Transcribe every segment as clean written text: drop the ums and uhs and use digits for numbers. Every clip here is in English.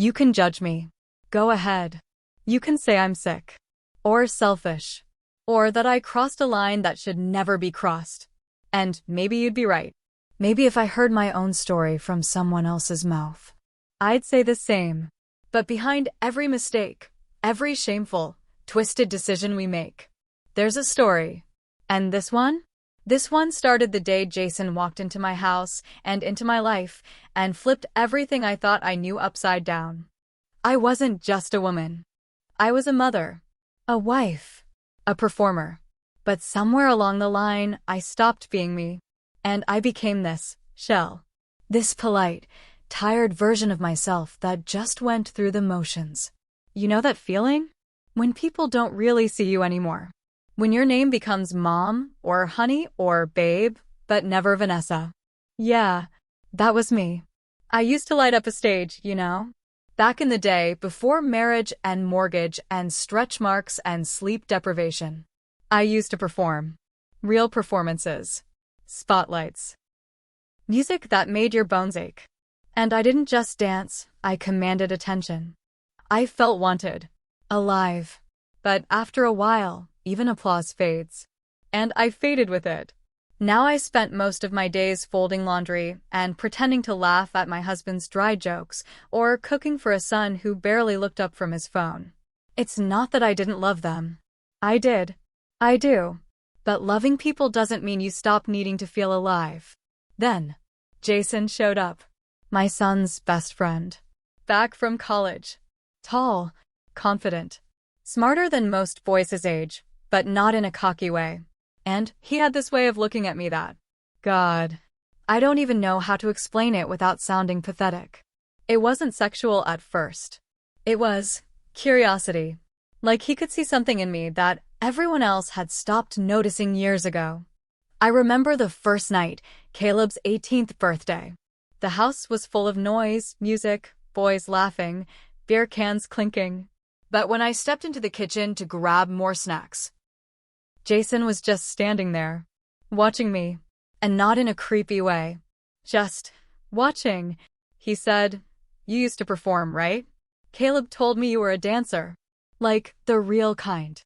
You can judge me. Go ahead. You can say I'm sick. Or selfish. Or that I crossed a line that should never be crossed. And maybe you'd be right. Maybe if I heard my own story from someone else's mouth, I'd say the same. But behind every mistake, every shameful, twisted decision we make, there's a story. And this one? This one started the day Jason walked into my house and into my life and flipped everything I thought I knew upside down. I wasn't just a woman. I was a mother, a wife, a performer. But somewhere along the line, I stopped being me. And I became this shell. This polite, tired version of myself that just went through the motions. You know that feeling? When people don't really see you anymore. When your name becomes Mom, or Honey, or Babe, but never Vanessa. Yeah, that was me. I used to light up a stage, you know? Back in the day, before marriage and mortgage and stretch marks and sleep deprivation. I used to perform. Real performances. Spotlights. Music that made your bones ache. And I didn't just dance, I commanded attention. I felt wanted. Alive. But after a while, even applause fades. And I faded with it. Now I spent most of my days folding laundry and pretending to laugh at my husband's dry jokes or cooking for a son who barely looked up from his phone. It's not that I didn't love them. I did. I do. But loving people doesn't mean you stop needing to feel alive. Then, Jason showed up. My son's best friend. Back from college. Tall. Confident. Smarter than most boys his age, but not in a cocky way. And he had this way of looking at me that, God, I don't even know how to explain it without sounding pathetic. It wasn't sexual at first. It was curiosity. Like he could see something in me that everyone else had stopped noticing years ago. I remember the first night, Caleb's 18th birthday. The house was full of noise, music, boys laughing, beer cans clinking. But when I stepped into the kitchen to grab more snacks, Jason was just standing there, watching me, and not in a creepy way. Just watching. He said, "You used to perform, right? Caleb told me you were a dancer. Like, the real kind."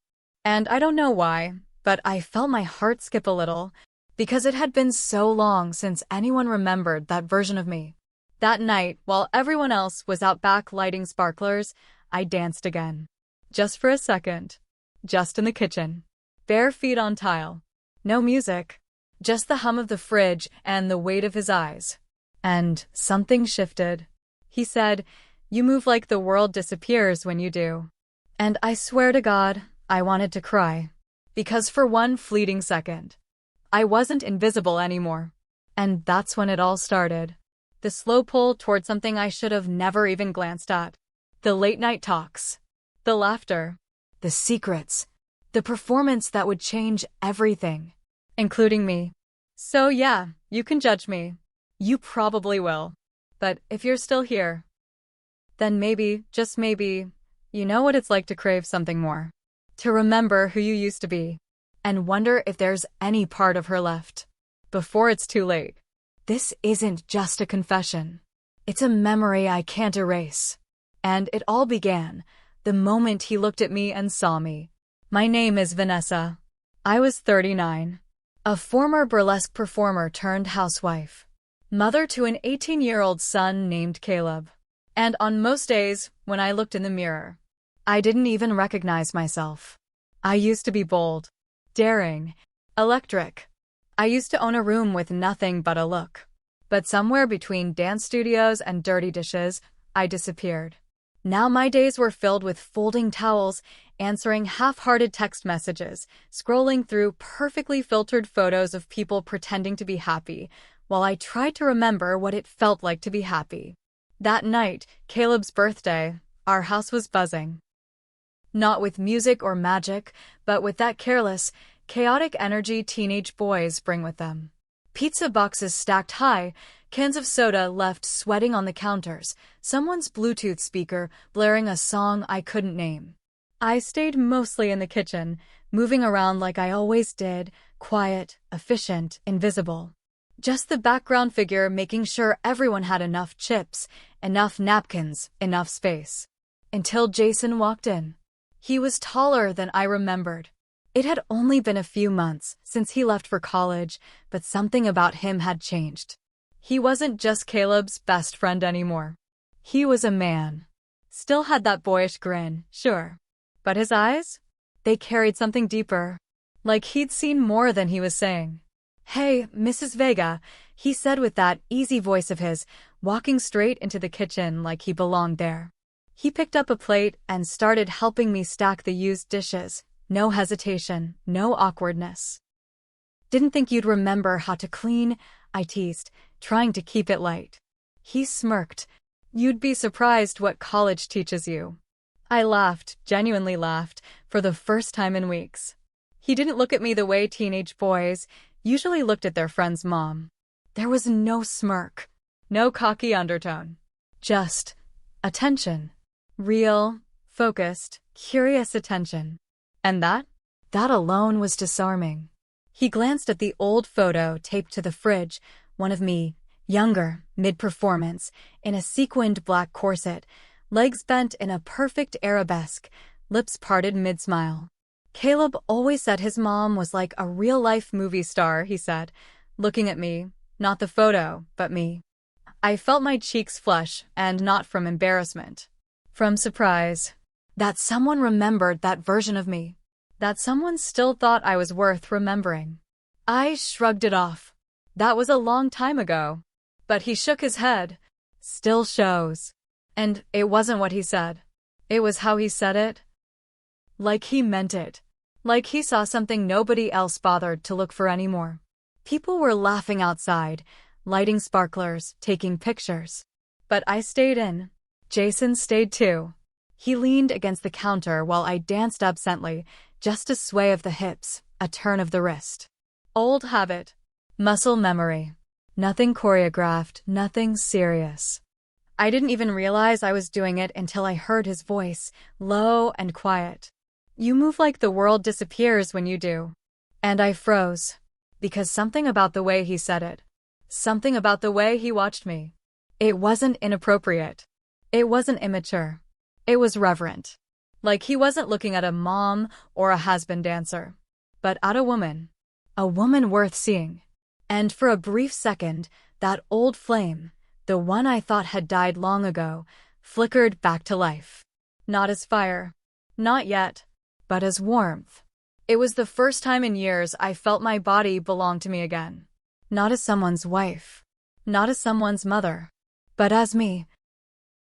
And I don't know why, but I felt my heart skip a little, because it had been so long since anyone remembered that version of me. That night, while everyone else was out back lighting sparklers, I danced again. Just for a second. Just in the kitchen. Bare feet on tile. No music. Just the hum of the fridge and the weight of his eyes. And something shifted. He said, "You move like the world disappears when you do." And I swear to God, I wanted to cry. Because for one fleeting second, I wasn't invisible anymore. And that's when it all started. The slow pull toward something I should have never even glanced at. The late night talks. The laughter. The secrets. The performance that would change everything. Including me. So yeah, you can judge me. You probably will. But if you're still here, then maybe, just maybe, you know what it's like to crave something more. To remember who you used to be. And wonder if there's any part of her left. Before it's too late. This isn't just a confession. It's a memory I can't erase. And it all began the moment he looked at me and saw me. My name is Vanessa. I was 39. A former burlesque performer turned housewife. Mother to an 18-year-old son named Caleb. And on most days, when I looked in the mirror, I didn't even recognize myself. I used to be bold, daring, electric. I used to own a room with nothing but a look. But somewhere between dance studios and dirty dishes, I disappeared. Now my days were filled with folding towels, answering half-hearted text messages, scrolling through perfectly filtered photos of people pretending to be happy, while I tried to remember what it felt like to be happy. That night, Caleb's birthday, our house was buzzing. Not with music or magic, but with that careless, chaotic energy teenage boys bring with them. Pizza boxes stacked high, cans of soda left sweating on the counters, someone's Bluetooth speaker blaring a song I couldn't name. I stayed mostly in the kitchen, moving around like I always did, quiet, efficient, invisible. Just the background figure making sure everyone had enough chips, enough napkins, enough space. Until Jason walked in. He was taller than I remembered. It had only been a few months since he left for college, but something about him had changed. He wasn't just Caleb's best friend anymore. He was a man. Still had that boyish grin, sure. But his eyes? They carried something deeper. Like he'd seen more than he was saying. "Hey, Mrs. Vega," he said with that easy voice of his, walking straight into the kitchen like he belonged there. He picked up a plate and started helping me stack the used dishes. No hesitation, no awkwardness. "Didn't think you'd remember how to clean," I teased, trying to keep it light. He smirked. "You'd be surprised what college teaches you." I laughed, genuinely laughed, for the first time in weeks. He didn't look at me the way teenage boys usually looked at their friend's mom. There was no smirk, no cocky undertone. Just attention. Real, focused, curious attention. And that alone was disarming. He glanced at the old photo taped to the fridge, one of me, younger, mid-performance, in a sequined black corset, legs bent in a perfect arabesque, lips parted mid-smile. "Caleb always said his mom was like a real-life movie star," he said, looking at me, not the photo, but me. I felt my cheeks flush, and not from embarrassment. From surprise. That someone remembered that version of me. That someone still thought I was worth remembering. I shrugged it off. That was a long time ago. But he shook his head. "Still shows." And it wasn't what he said. It was how he said it. Like he meant it. Like he saw something nobody else bothered to look for anymore. People were laughing outside, lighting sparklers, taking pictures. But I stayed in. Jason stayed too. He leaned against the counter while I danced absently, just a sway of the hips, a turn of the wrist. Old habit. Muscle memory. Nothing choreographed, nothing serious. I didn't even realize I was doing it until I heard his voice, low and quiet. "You move like the world disappears when you do." And I froze. Because something about the way he said it. Something about the way he watched me. It wasn't inappropriate. It wasn't immature. It was reverent. Like he wasn't looking at a mom or a has-been dancer, but at a woman. A woman worth seeing. And for a brief second, that old flame, the one I thought had died long ago, flickered back to life. Not as fire. Not yet. But as warmth. It was the first time in years I felt my body belonged to me again. Not as someone's wife. Not as someone's mother. But as me.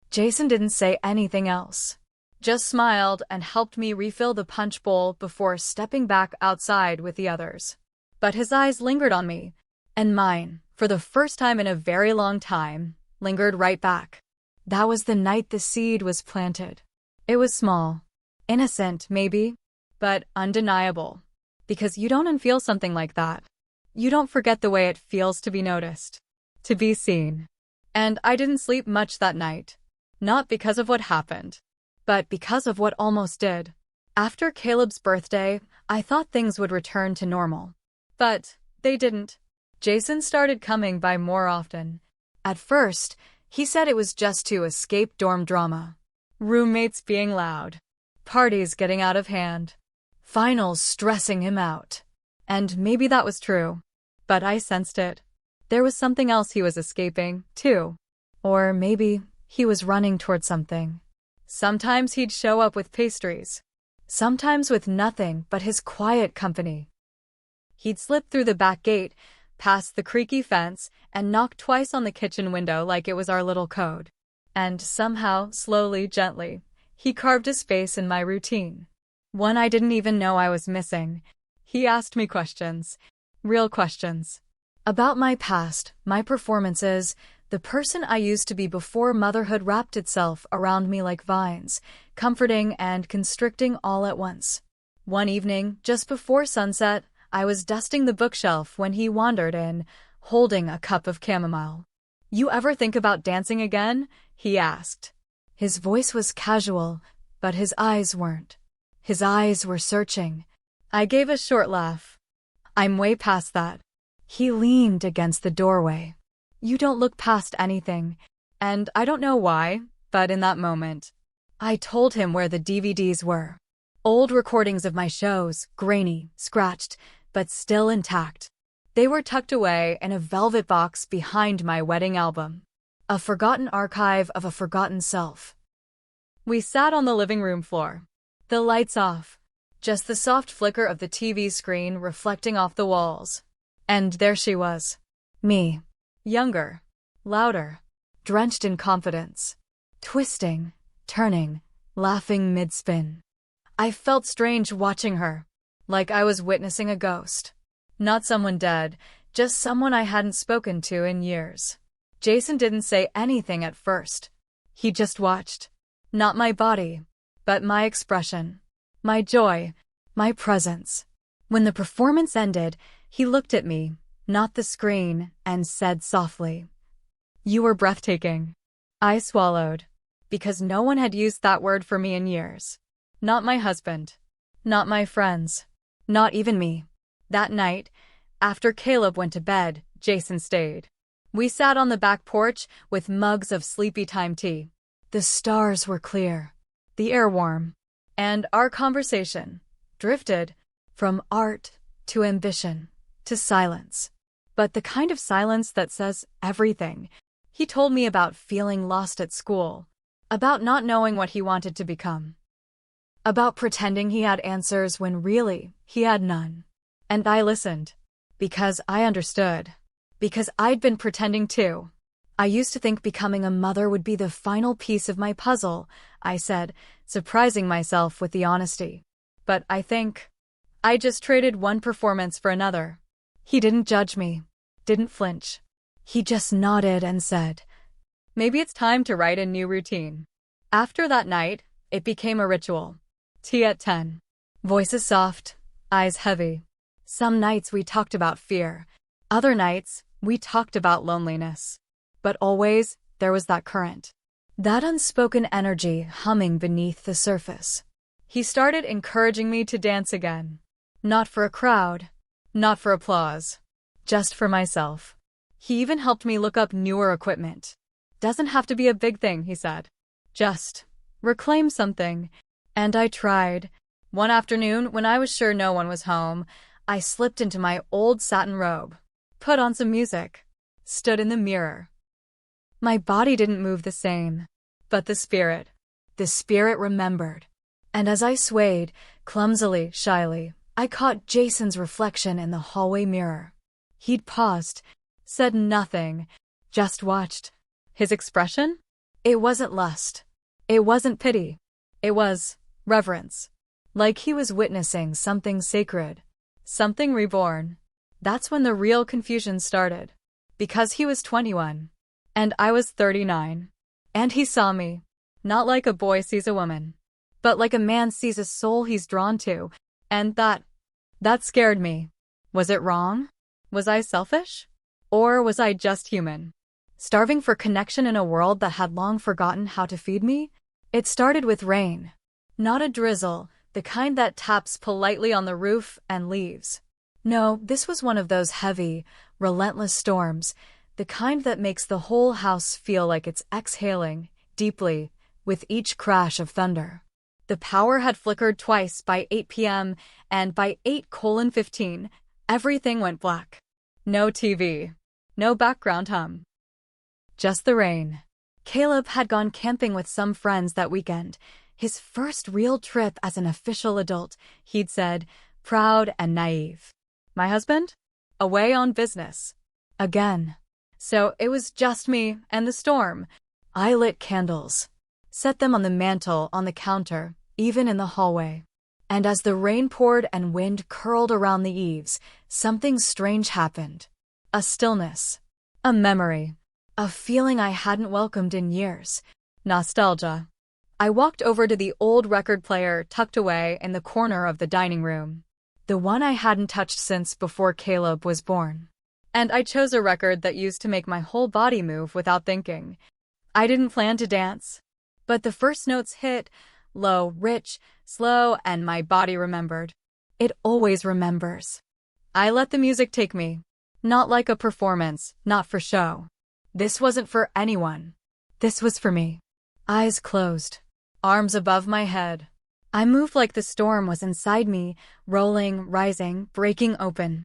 Jason didn't say anything else. Just smiled and helped me refill the punch bowl before stepping back outside with the others. But his eyes lingered on me. And mine, for the first time in a very long time, lingered right back. That was the night the seed was planted. It was small. Innocent, maybe. But undeniable. Because you don't unfeel something like that. You don't forget the way it feels to be noticed. To be seen. And I didn't sleep much that night. Not because of what happened. But because of what almost did. After Caleb's birthday, I thought things would return to normal. But they didn't. Jason started coming by more often. At first, he said it was just to escape dorm drama. Roommates being loud. Parties getting out of hand. Finals stressing him out. And maybe that was true. But I sensed it. There was something else he was escaping, too. Or maybe he was running toward something. Sometimes he'd show up with pastries. Sometimes with nothing but his quiet company. He'd slip through the back gate, past the creaky fence, and knock twice on the kitchen window like it was our little code. And somehow, slowly, gently, he carved a space in my routine. One I didn't even know I was missing. He asked me questions. Real questions. About my past, my performances, the person I used to be before motherhood wrapped itself around me like vines, comforting and constricting all at once. One evening, just before sunset, I was dusting the bookshelf when he wandered in, holding a cup of chamomile. "You ever think about dancing again?" he asked. His voice was casual, but his eyes weren't. His eyes were searching. I gave a short laugh. "I'm way past that." He leaned against the doorway. You don't look past anything. And I don't know why, but in that moment, I told him where the DVDs were. Old recordings of my shows, grainy, scratched, but still intact. They were tucked away in a velvet box behind my wedding album. A forgotten archive of a forgotten self. We sat on the living room floor. The lights off. Just the soft flicker of the TV screen reflecting off the walls. And there she was. Me. Younger. Louder. Drenched in confidence. Twisting. Turning. Laughing mid-spin. I felt strange watching her. Like I was witnessing a ghost. Not someone dead, just someone I hadn't spoken to in years. Jason didn't say anything at first. He just watched. Not my body, but my expression. My joy. My presence. When the performance ended, he looked at me, not the screen, and said softly, "You were breathtaking." I swallowed, because no one had used that word for me in years. Not my husband. Not my friends. Not even me. That night, after Caleb went to bed, Jason stayed. We sat on the back porch with mugs of sleepy time tea. The stars were clear, the air warm, and our conversation drifted from art to ambition to silence. But the kind of silence that says everything. He told me about feeling lost at school, about not knowing what he wanted to become, about pretending he had answers when really he had none. And I listened. Because I understood. Because I'd been pretending too. I used to think becoming a mother would be the final piece of my puzzle, I said, surprising myself with the honesty. But I think I just traded one performance for another. He didn't judge me. Didn't flinch. He just nodded and said, "Maybe it's time to write a new routine." After that night, it became a ritual. Tea at 10. Voices soft, eyes heavy. Some nights we talked about fear. Other nights, we talked about loneliness. But always, there was that current. That unspoken energy humming beneath the surface. He started encouraging me to dance again. Not for a crowd. Not for applause. Just for myself. He even helped me look up newer equipment. Doesn't have to be a big thing, he said. Just reclaim something. And I tried. One afternoon, when I was sure no one was home, I slipped into my old satin robe, put on some music, stood in the mirror. My body didn't move the same, but the spirit remembered. And as I swayed, clumsily, shyly, I caught Jason's reflection in the hallway mirror. He'd paused, said nothing, just watched. His expression? It wasn't lust. It wasn't pity. It was reverence. Like he was witnessing something sacred. Something reborn. That's when the real confusion started. Because he was 21. And I was 39. And he saw me. Not like a boy sees a woman. But like a man sees a soul he's drawn to. And that scared me. Was it wrong? Was I selfish? Or was I just human? Starving for connection in a world that had long forgotten how to feed me? It started with rain. Not a drizzle. The kind that taps politely on the roof and leaves. No, this was one of those heavy, relentless storms, the kind that makes the whole house feel like it's exhaling, deeply, with each crash of thunder. The power had flickered twice by 8 p.m., and by 8:15, everything went black. No TV. No background hum. Just the rain. Caleb had gone camping with some friends that weekend. His first real trip as an official adult, he'd said, proud and naive. My husband? Away on business. Again. So it was just me and the storm. I lit candles. Set them on the mantel, on the counter, even in the hallway. And as the rain poured and wind curled around the eaves, something strange happened. A stillness. A memory. A feeling I hadn't welcomed in years. Nostalgia. I walked over to the old record player tucked away in the corner of the dining room. The one I hadn't touched since before Caleb was born. And I chose a record that used to make my whole body move without thinking. I didn't plan to dance. But the first notes hit, low, rich, slow, and my body remembered. It always remembers. I let the music take me. Not like a performance, not for show. This wasn't for anyone. This was for me. Eyes closed, arms above my head. I moved like the storm was inside me, rolling, rising, breaking open.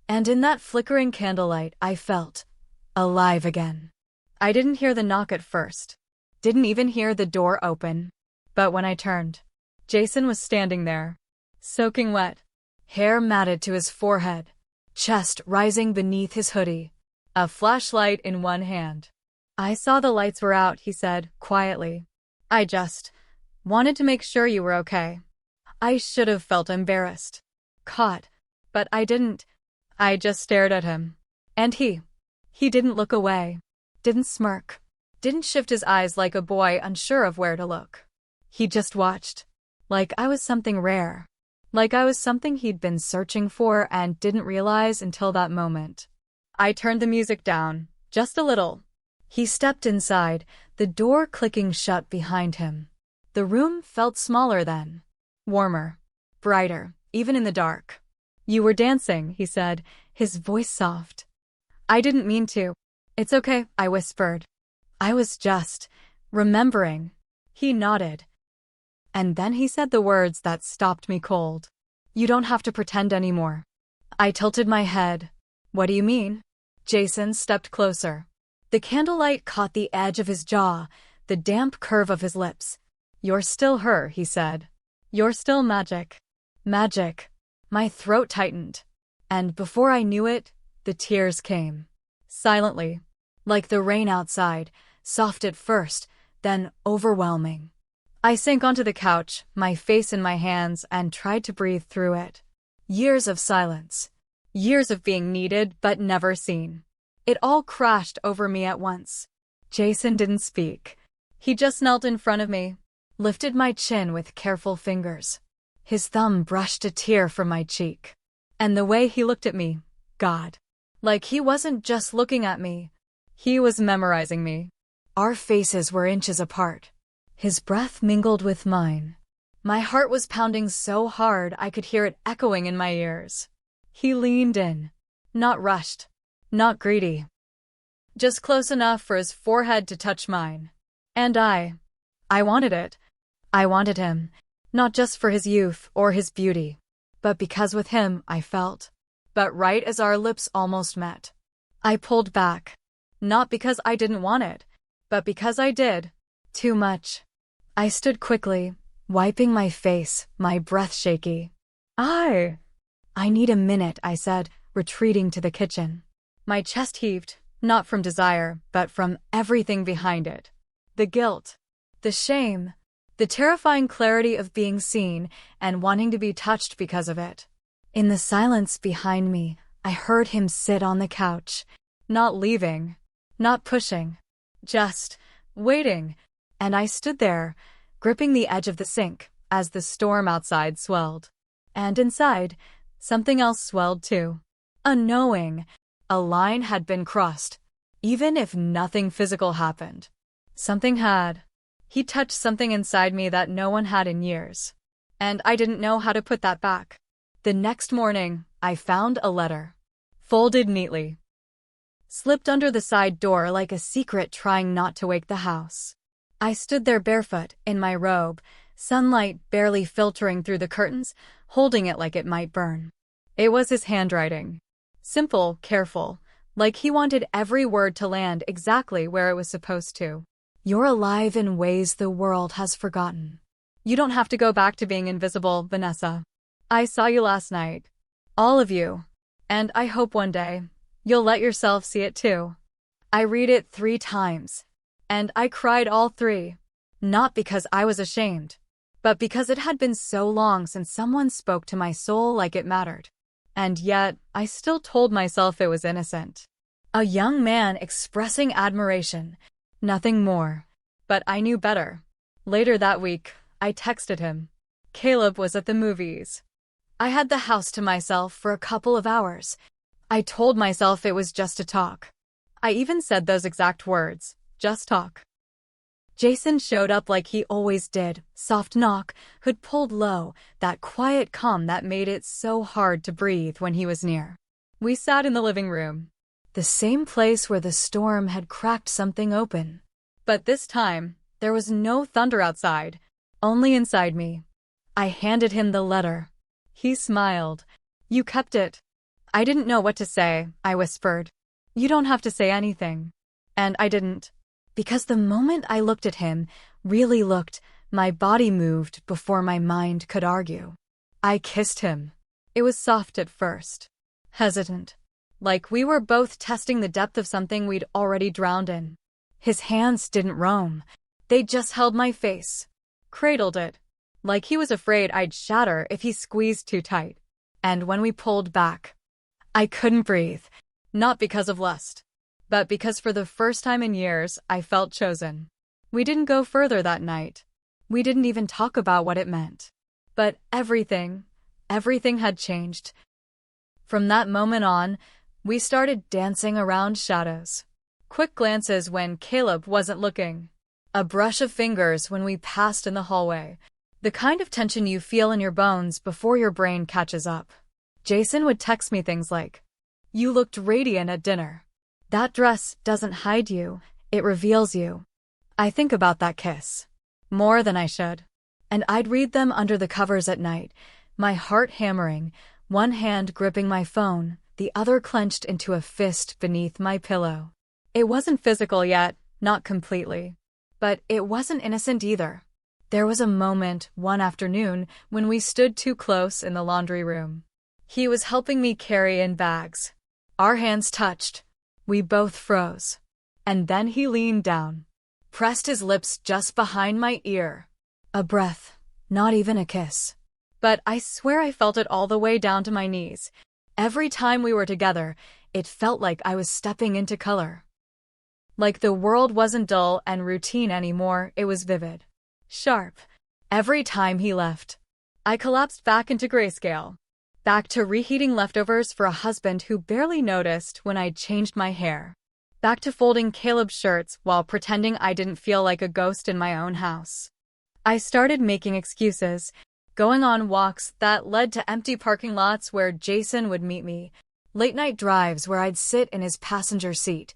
And in that flickering candlelight, I felt alive again. I didn't hear the knock at first. Didn't even hear the door open. But when I turned, Jason was standing there, soaking wet, hair matted to his forehead, chest rising beneath his hoodie, a flashlight in one hand. I saw the lights were out, he said, quietly. I just wanted to make sure you were okay. I should have felt embarrassed, caught, but I didn't. I just stared at him. And he didn't look away, didn't smirk, didn't shift his eyes like a boy unsure of where to look. He just watched, like I was something rare, like I was something he'd been searching for and didn't realize until that moment. I turned the music down, just a little. He stepped inside, the door clicking shut behind him. The room felt smaller then, warmer, brighter, even in the dark. You were dancing, he said, his voice soft. I didn't mean to. It's okay, I whispered. I was just remembering. He nodded. And then he said the words that stopped me cold. You don't have to pretend anymore. I tilted my head. What do you mean? Jason stepped closer. The candlelight caught the edge of his jaw, the damp curve of his lips. You're still her, he said. You're still magic. Magic. My throat tightened. And before I knew it, the tears came. Silently. Like the rain outside, soft at first, then overwhelming. I sank onto the couch, my face in my hands, and tried to breathe through it. Years of silence. Years of being needed but never seen. It all crashed over me at once. Jason didn't speak. He just knelt in front of me, lifted my chin with careful fingers. His thumb brushed a tear from my cheek. And the way he looked at me, God. Like he wasn't just looking at me. He was memorizing me. Our faces were inches apart. His breath mingled with mine. My heart was pounding so hard I could hear it echoing in my ears. He leaned in. Not rushed. Not greedy. Just close enough for his forehead to touch mine. And I wanted it. I wanted him. Not just for his youth or his beauty, but because with him I felt. But right as our lips almost met, I pulled back. Not because I didn't want it, but because I did. Too much. I stood quickly, wiping my face, my breath shaky. I need a minute, I said, retreating to the kitchen. My chest heaved, not from desire, but from everything behind it. The guilt, the shame, the terrifying clarity of being seen and wanting to be touched because of it. In the silence behind me, I heard him sit on the couch, not leaving, not pushing, just waiting. And I stood there, gripping the edge of the sink, as the storm outside swelled. And inside, something else swelled too. A knowing. A line had been crossed, even if nothing physical happened. Something had. He touched something inside me that no one had in years. And I didn't know how to put that back. The next morning, I found a letter. Folded neatly. Slipped under the side door like a secret trying not to wake the house. I stood there barefoot, in my robe, sunlight barely filtering through the curtains, holding it like it might burn. It was his handwriting. Simple, careful, like he wanted every word to land exactly where it was supposed to. You're alive in ways the world has forgotten. You don't have to go back to being invisible, Vanessa. I saw you last night. All of you. And I hope one day, you'll let yourself see it too. I read it 3 times. And I cried all 3. Not because I was ashamed, but because it had been so long since someone spoke to my soul like it mattered. And yet, I still told myself it was innocent. A young man expressing admiration. Nothing more. But I knew better. Later that week, I texted him. Caleb was at the movies. I had the house to myself for a couple of hours. I told myself it was just a talk. I even said those exact words. Just talk. Jason showed up like he always did, soft knock, hood pulled low, that quiet calm that made it so hard to breathe when he was near. We sat in the living room, the same place where the storm had cracked something open. But this time, there was no thunder outside, only inside me. I handed him the letter. He smiled. "You kept it." I didn't know what to say, I whispered. "You don't have to say anything." And I didn't. Because the moment I looked at him, really looked, my body moved before my mind could argue. I kissed him. It was soft at first. Hesitant. Like we were both testing the depth of something we'd already drowned in. His hands didn't roam. They just held my face. Cradled it. Like he was afraid I'd shatter if he squeezed too tight. And when we pulled back, I couldn't breathe. Not because of lust, but because for the first time in years, I felt chosen. We didn't go further that night. We didn't even talk about what it meant. But everything had changed. From that moment on, we started dancing around shadows. Quick glances when Caleb wasn't looking. A brush of fingers when we passed in the hallway. The kind of tension you feel in your bones before your brain catches up. Jason would text me things like, "You looked radiant at dinner. That dress doesn't hide you, it reveals you." I think about that kiss. More than I should. And I'd read them under the covers at night, my heart hammering, one hand gripping my phone, the other clenched into a fist beneath my pillow. It wasn't physical yet, not completely. But it wasn't innocent either. There was a moment one afternoon when we stood too close in the laundry room. He was helping me carry in bags. Our hands touched. We both froze. And then he leaned down, pressed his lips just behind my ear. A breath, not even a kiss. But I swear I felt it all the way down to my knees. Every time we were together, it felt like I was stepping into color. Like the world wasn't dull and routine anymore, it was vivid. Sharp. Every time he left, I collapsed back into grayscale. Back to reheating leftovers for a husband who barely noticed when I'd changed my hair. Back to folding Caleb's shirts while pretending I didn't feel like a ghost in my own house. I started making excuses, going on walks that led to empty parking lots where Jason would meet me, late-night drives where I'd sit in his passenger seat,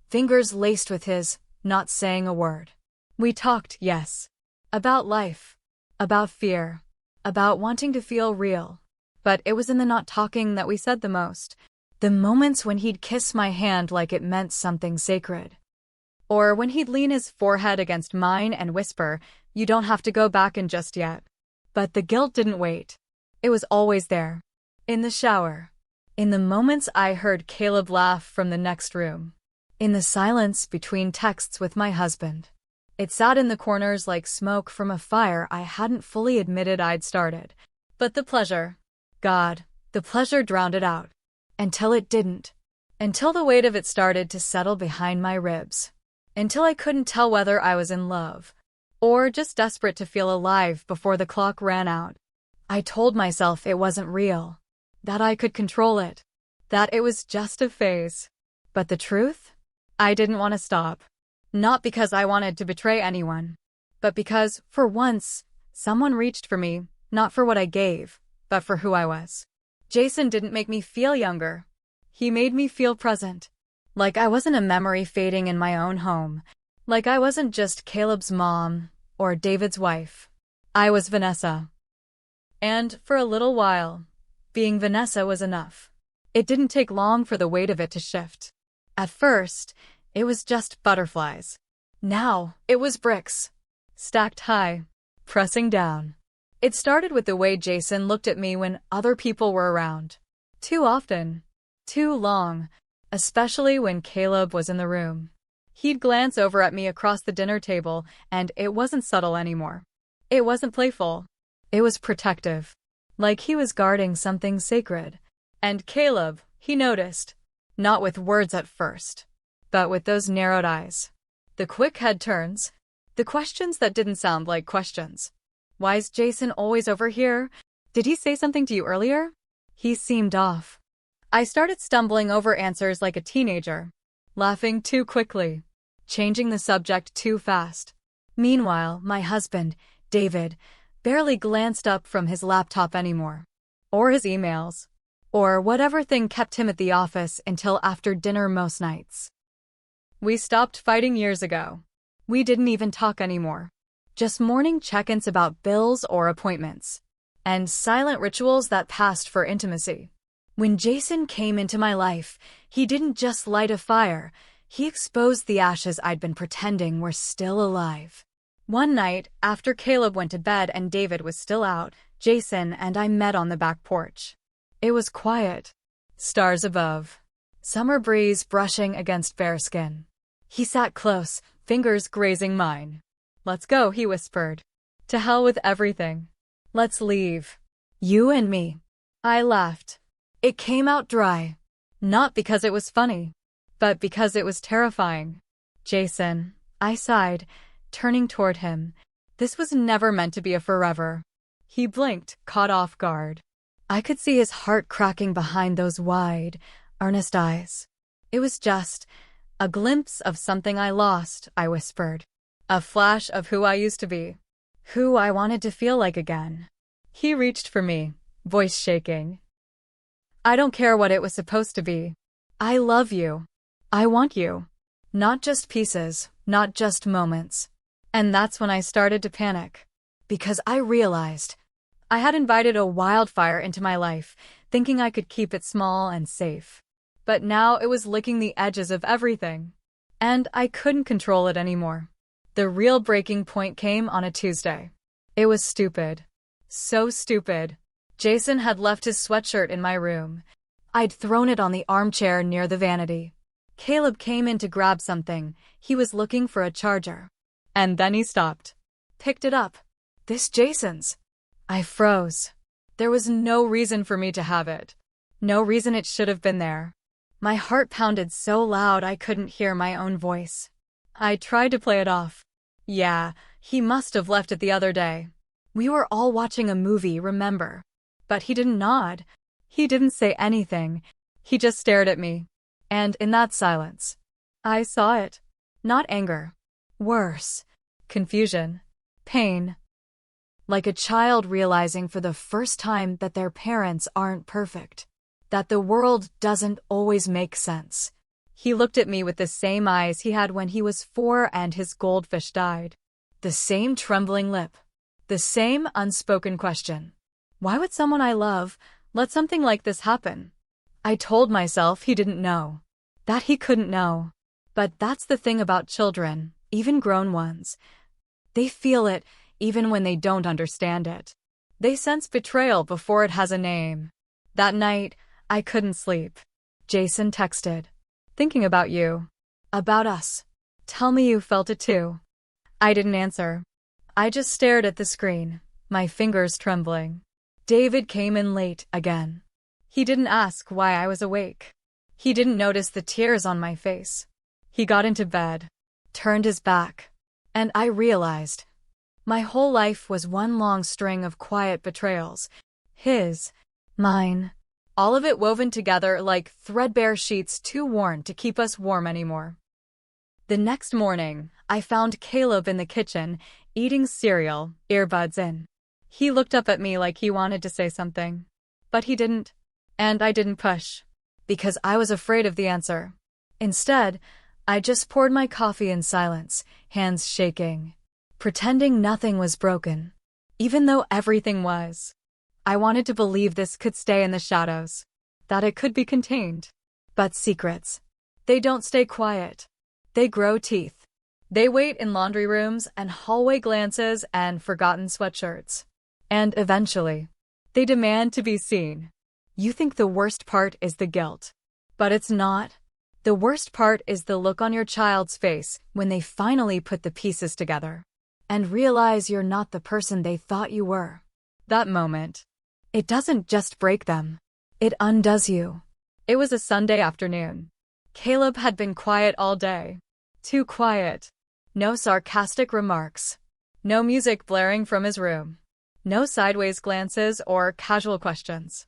fingers laced with his, not saying a word. We talked, yes. About life. About fear. About wanting to feel real. But it was in the not talking that we said the most. The moments when he'd kiss my hand like it meant something sacred. Or when he'd lean his forehead against mine and whisper, "You don't have to go back in just yet." But the guilt didn't wait. It was always there. In the shower. In the moments I heard Caleb laugh from the next room. In the silence between texts with my husband. It sat in the corners like smoke from a fire I hadn't fully admitted I'd started. But the pleasure, God, the pleasure drowned it out. Until it didn't. Until the weight of it started to settle behind my ribs. Until I couldn't tell whether I was in love. Or just desperate to feel alive before the clock ran out. I told myself it wasn't real. That I could control it. That it was just a phase. But the truth? I didn't want to stop. Not because I wanted to betray anyone, but because, for once, someone reached for me, not for what I gave, but for who I was. Jason didn't make me feel younger. He made me feel present. Like I wasn't a memory fading in my own home. Like I wasn't just Caleb's mom or David's wife. I was Vanessa. And for a little while, being Vanessa was enough. It didn't take long for the weight of it to shift. At first, it was just butterflies. Now, it was bricks. Stacked high. Pressing down. It started with the way Jason looked at me when other people were around. Too often. Too long. Especially when Caleb was in the room. He'd glance over at me across the dinner table, and it wasn't subtle anymore. It wasn't playful. It was protective. Like he was guarding something sacred. And Caleb, he noticed. Not with words at first. But with those narrowed eyes. The quick head turns. The questions that didn't sound like questions. Why's Jason always over here? Did he say something to you earlier? He seemed off. I started stumbling over answers like a teenager. Laughing too quickly. Changing the subject too fast. Meanwhile, my husband, David, barely glanced up from his laptop anymore. Or his emails. or whatever thing kept him at the office until after dinner most nights. We stopped fighting years ago. We didn't even talk anymore. Just morning check-ins about bills or appointments. And silent rituals that passed for intimacy. When Jason came into my life, he didn't just light a fire, he exposed the ashes I'd been pretending were still alive. One night, after Caleb went to bed and David was still out, Jason and I met on the back porch. It was quiet. Stars above. Summer breeze brushing against bare skin. He sat close, fingers grazing mine. "Let's go," he whispered. "To hell with everything. Let's leave. You and me." I laughed. It came out dry. Not because it was funny, but because it was terrifying. "Jason," I sighed, turning toward him. This was never meant to be a forever. He blinked, caught off guard. I could see his heart cracking behind those wide, earnest eyes. "It was just a glimpse of something I lost," I whispered. "A flash of who I used to be. Who I wanted to feel like again." He reached for me, voice shaking. "I don't care what it was supposed to be. I love you. I want you. Not just pieces, not just moments." And that's when I started to panic. Because I realized I had invited a wildfire into my life, thinking I could keep it small and safe. But now it was licking the edges of everything. And I couldn't control it anymore. The real breaking point came on a Tuesday. It was stupid. So stupid. Jason had left his sweatshirt in my room. I'd thrown it on the armchair near the vanity. Caleb came in to grab something. He was looking for a charger. And then he stopped. Picked it up. "This Jason's." I froze. There was no reason for me to have it. No reason it should have been there. My heart pounded so loud I couldn't hear my own voice. I tried to play it off. "Yeah, he must have left it the other day. We were all watching a movie, remember?" But he didn't nod. He didn't say anything. He just stared at me. And in that silence, I saw it. Not anger. Worse. Confusion. Pain. Like a child realizing for the first time that their parents aren't perfect. That the world doesn't always make sense. He looked at me with the same eyes he had when he was 4 and his goldfish died. The same trembling lip. The same unspoken question. Why would someone I love let something like this happen? I told myself he didn't know. That he couldn't know. But that's the thing about children, even grown ones. They feel it even when they don't understand it. They sense betrayal before it has a name. That night, I couldn't sleep. Jason texted. "Thinking about you. About us. Tell me you felt it too." I didn't answer. I just stared at the screen, my fingers trembling. David came in late again. He didn't ask why I was awake. He didn't notice the tears on my face. He got into bed, turned his back, and I realized my whole life was one long string of quiet betrayals. His, mine, all of it woven together like threadbare sheets too worn to keep us warm anymore. The next morning, I found Caleb in the kitchen, eating cereal, earbuds in. He looked up at me like he wanted to say something. But he didn't. And I didn't push. Because I was afraid of the answer. Instead, I just poured my coffee in silence, hands shaking. Pretending nothing was broken. Even though everything was. I wanted to believe this could stay in the shadows. That it could be contained. But secrets. They don't stay quiet. They grow teeth. They wait in laundry rooms and hallway glances and forgotten sweatshirts. And eventually, they demand to be seen. You think the worst part is the guilt. But it's not. The worst part is the look on your child's face when they finally put the pieces together. And realize you're not the person they thought you were. That moment. It doesn't just break them. It undoes you. It was a Sunday afternoon. Caleb had been quiet all day. Too quiet. No sarcastic remarks. No music blaring from his room. No sideways glances or casual questions.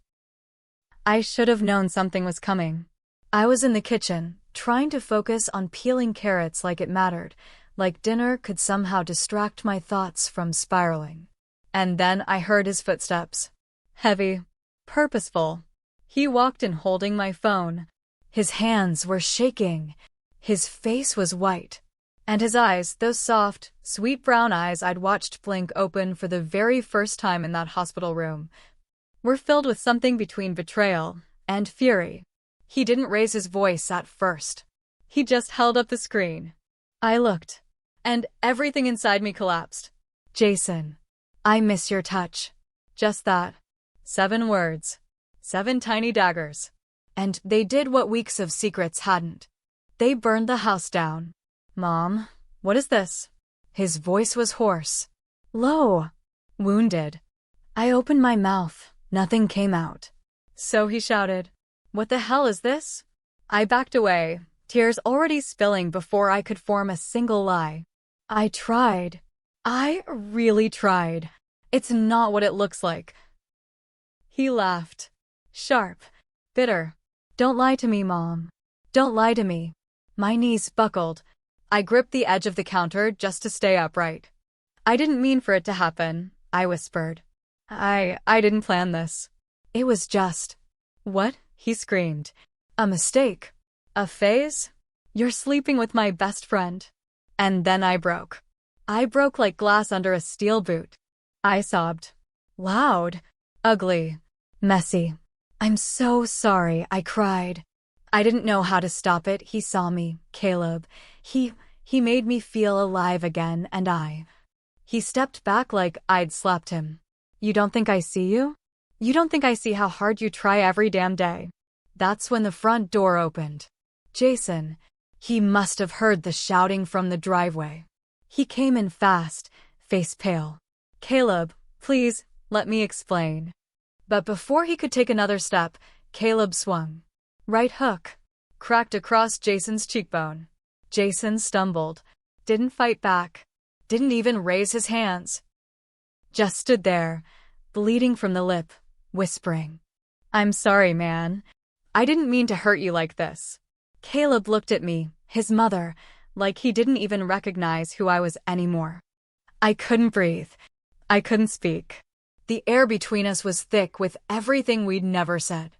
I should have known something was coming. I was in the kitchen, trying to focus on peeling carrots like it mattered, like dinner could somehow distract my thoughts from spiraling. And then I heard his footsteps. Heavy. Purposeful. He walked in holding my phone. His hands were shaking. His face was white. And his eyes, those soft, sweet brown eyes I'd watched blink open for the very first time in that hospital room, were filled with something between betrayal and fury. He didn't raise his voice at first. He just held up the screen. I looked, and everything inside me collapsed. Jason, I miss your touch. Just that. 7 words. 7 tiny daggers. And they did what weeks of secrets hadn't. They burned the house down. Mom, what is this? His voice was hoarse, low, wounded. I opened my mouth. Nothing came out. So he shouted, "What the hell is this?" I backed away, tears already spilling before I could form a single lie. I tried. I really tried. It's not what it looks like. He laughed. Sharp, bitter. Don't lie to me, Mom. Don't lie to me. My knees buckled. I gripped the edge of the counter just to stay upright. I didn't mean for it to happen, I whispered. I didn't plan this. It was just... What? He screamed. A mistake. A phase? You're sleeping with my best friend. And then I broke. I broke like glass under a steel boot. I sobbed. Loud. Ugly. Messy. I'm so sorry, I cried. I didn't know how to stop it. He saw me, Caleb. He made me feel alive again, and He stepped back like I'd slapped him. You don't think I see you? You don't think I see how hard you try every damn day? That's when the front door opened. Jason. He must have heard the shouting from the driveway. He came in fast, face pale. Caleb, please, let me explain. But before he could take another step, Caleb swung. Right hook. Cracked across Jason's cheekbone. Jason stumbled. Didn't fight back. Didn't even raise his hands. Just stood there, bleeding from the lip, whispering. I'm sorry, man. I didn't mean to hurt you like this. Caleb looked at me, his mother, like he didn't even recognize who I was anymore. I couldn't breathe. I couldn't speak. The air between us was thick with everything we'd never said.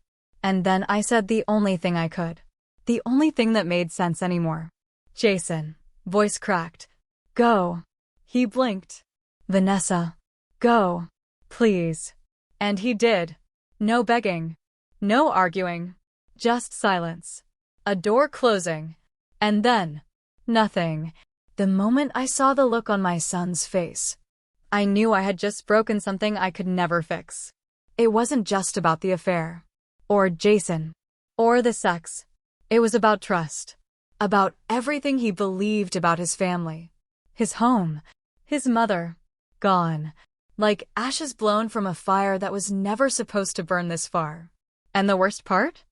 And then I said the only thing I could. The only thing that made sense anymore. Jason. Voice cracked. Go. He blinked. Vanessa. Go. Please. And he did. No begging. No arguing. Just silence. A door closing. And then, nothing. The moment I saw the look on my son's face, I knew I had just broken something I could never fix. It wasn't just about the affair. Or Jason. Or the sex. It was about trust. About everything he believed about his family. His home. His mother. Gone. Like ashes blown from a fire that was never supposed to burn this far. And the worst part?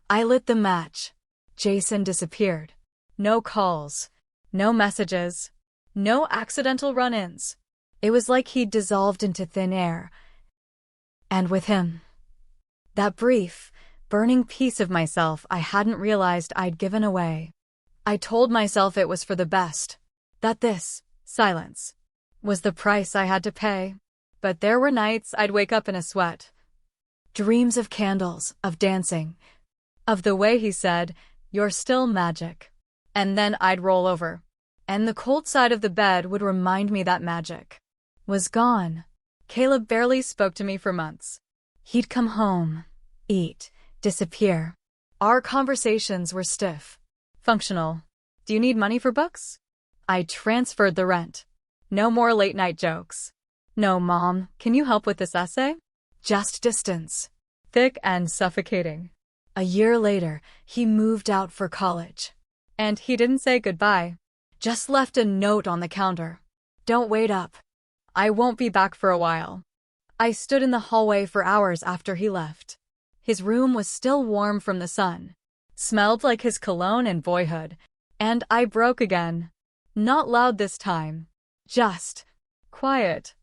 I lit the match. Jason disappeared. No calls. No messages. No accidental run-ins. It was like he'd dissolved into thin air. And with him, that brief, burning piece of myself I hadn't realized I'd given away. I told myself it was for the best. That this, silence, was the price I had to pay. But there were nights I'd wake up in a sweat. Dreams of candles, of dancing, of the way he said, "You're still magic." And then I'd roll over. And the cold side of the bed would remind me that magic was gone. Caleb barely spoke to me for months. He'd come home, eat, disappear. Our conversations were stiff. Functional. Do you need money for books? I transferred the rent. No more late-night jokes. No, Mom, can you help with this essay? Just distance. Thick and suffocating. A year later, he moved out for college. And he didn't say goodbye. Just left a note on the counter. Don't wait up. I won't be back for a while. I stood in the hallway for hours after he left. His room was still warm from the sun. Smelled like his cologne and boyhood. And I broke again. Not loud this time. Just quiet.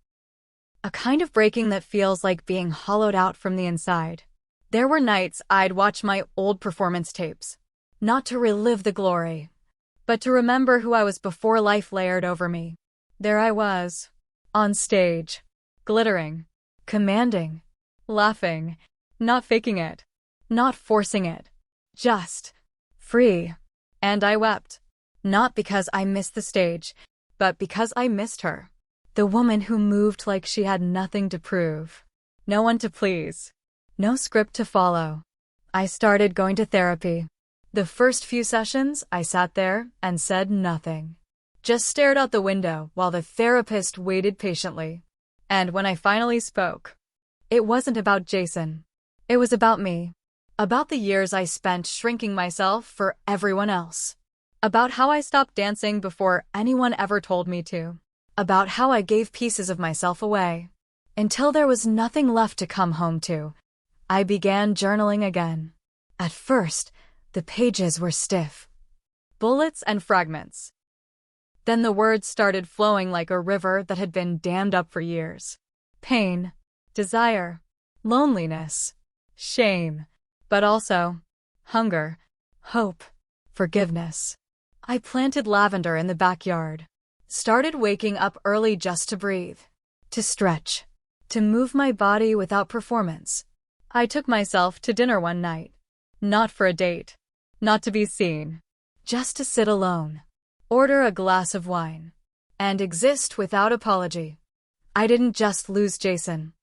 A kind of breaking that feels like being hollowed out from the inside. There were nights I'd watch my old performance tapes. Not to relive the glory, but to remember who I was before life layered over me. There I was, on stage, glittering, commanding, laughing, not faking it, not forcing it. Just free. And I wept. Not because I missed the stage, but because I missed her. The woman who moved like she had nothing to prove. No one to please. No script to follow. I started going to therapy. The first few sessions, I sat there and said nothing. Just stared out the window while the therapist waited patiently. And when I finally spoke, it wasn't about Jason. It was about me. About the years I spent shrinking myself for everyone else. About how I stopped dancing before anyone ever told me to. About how I gave pieces of myself away. Until there was nothing left to come home to, I began journaling again. At first, the pages were stiff. Bullets and fragments. Then the words started flowing like a river that had been dammed up for years. Pain, desire, loneliness, shame, but also hunger, hope, forgiveness. I planted lavender in the backyard. Started waking up early just to breathe, to stretch, to move my body without performance. I took myself to dinner one night. Not for a date. Not to be seen. Just to sit alone. Order a glass of wine. And exist without apology. I didn't just lose Jason.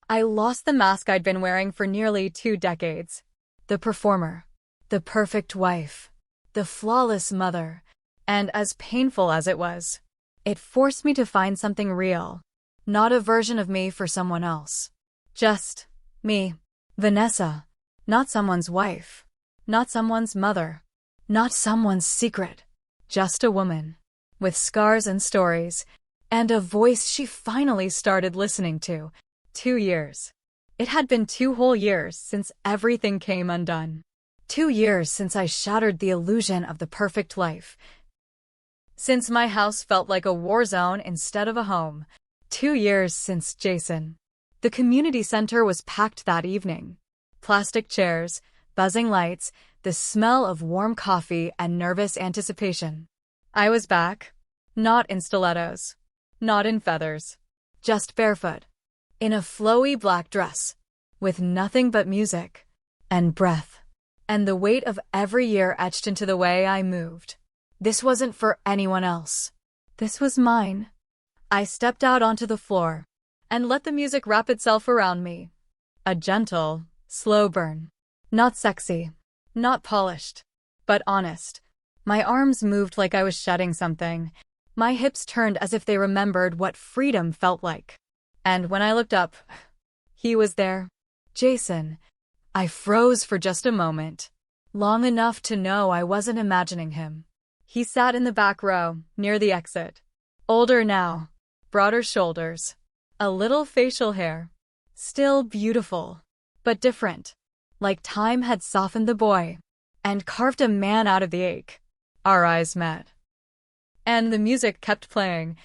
I lost the mask I'd been wearing for nearly 2 decades. The performer. The perfect wife. The flawless mother. And as painful as it was, it forced me to find something real. Not a version of me for someone else. Just me. Vanessa. Not someone's wife. Not someone's mother. Not someone's secret. Just a woman. With scars and stories. And a voice she finally started listening to. 2 years. It had been 2 whole years since everything came undone. 2 years since I shattered the illusion of the perfect life. Since my house felt like a war zone instead of a home. 2 years since Jason. The community center was packed that evening. Plastic chairs, buzzing lights, the smell of warm coffee and nervous anticipation. I was back. Not in stilettos. Not in feathers. Just barefoot. In a flowy black dress. With nothing but music. And breath. And the weight of every year etched into the way I moved. This wasn't for anyone else. This was mine. I stepped out onto the floor and let the music wrap itself around me. A gentle, slow burn. Not sexy. Not polished. But honest. My arms moved like I was shedding something. My hips turned as if they remembered what freedom felt like. And when I looked up, he was there. Jason. I froze for just a moment. Long enough to know I wasn't imagining him. He sat in the back row, near the exit. Older now. Broader shoulders. A little facial hair. Still beautiful. But different. Like time had softened the boy. And carved a man out of the ache. Our eyes met. And the music kept playing.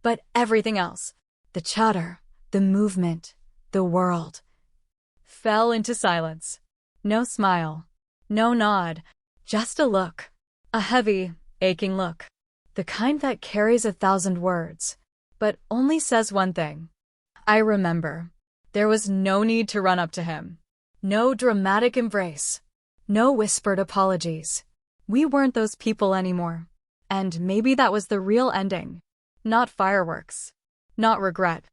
But everything else. The chatter. The movement. The world. Fell into silence. No smile. No nod. Just a look. A heavy, aching look. The kind that carries 1,000 words. But only says one thing. I remember. There was no need to run up to him. No dramatic embrace. No whispered apologies. We weren't those people anymore. And maybe that was the real ending. Not fireworks. Not regret.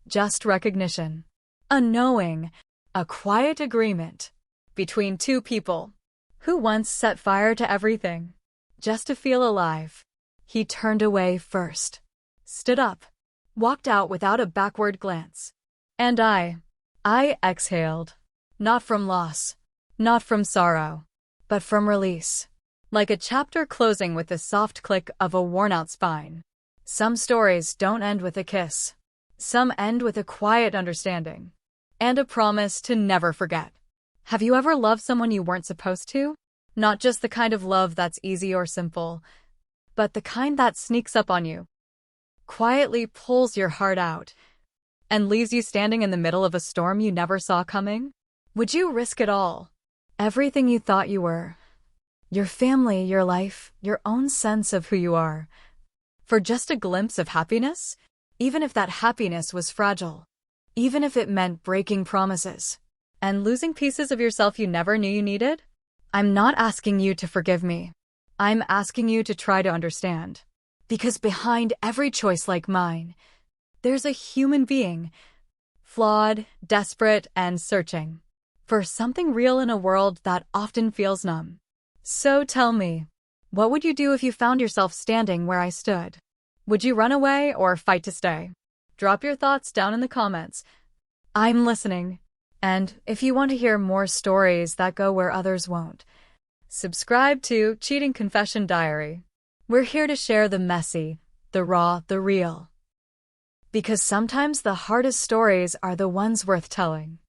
Just recognition. A knowing. A quiet agreement. Between 2 people. Who once set fire to everything. Just to feel alive. He turned away first. Stood up. Walked out without a backward glance. And I exhaled. Not from loss. Not from sorrow. But from release. Like a chapter closing with the soft click of a worn-out spine. Some stories don't end with a kiss. Some end with a quiet understanding. And a promise to never forget. Have you ever loved someone you weren't supposed to? Not just the kind of love that's easy or simple, but the kind that sneaks up on you. Quietly pulls your heart out. And leaves you standing in the middle of a storm you never saw coming? Would you risk it all? Everything you thought you were. Your family, your life, your own sense of who you are. For just a glimpse of happiness? Even if that happiness was fragile. Even if it meant breaking promises. and losing pieces of yourself you never knew you needed? I'm not asking you to forgive me. I'm asking you to try to understand. Because behind every choice like mine, there's a human being, flawed, desperate, and searching for something real in a world that often feels numb. So tell me, what would you do if you found yourself standing where I stood? Would you run away or fight to stay? Drop your thoughts down in the comments. I'm listening. And if you want to hear more stories that go where others won't, subscribe to Cheating Confession Diary. We're here to share the messy, the raw, the real. Because sometimes the hardest stories are the ones worth telling.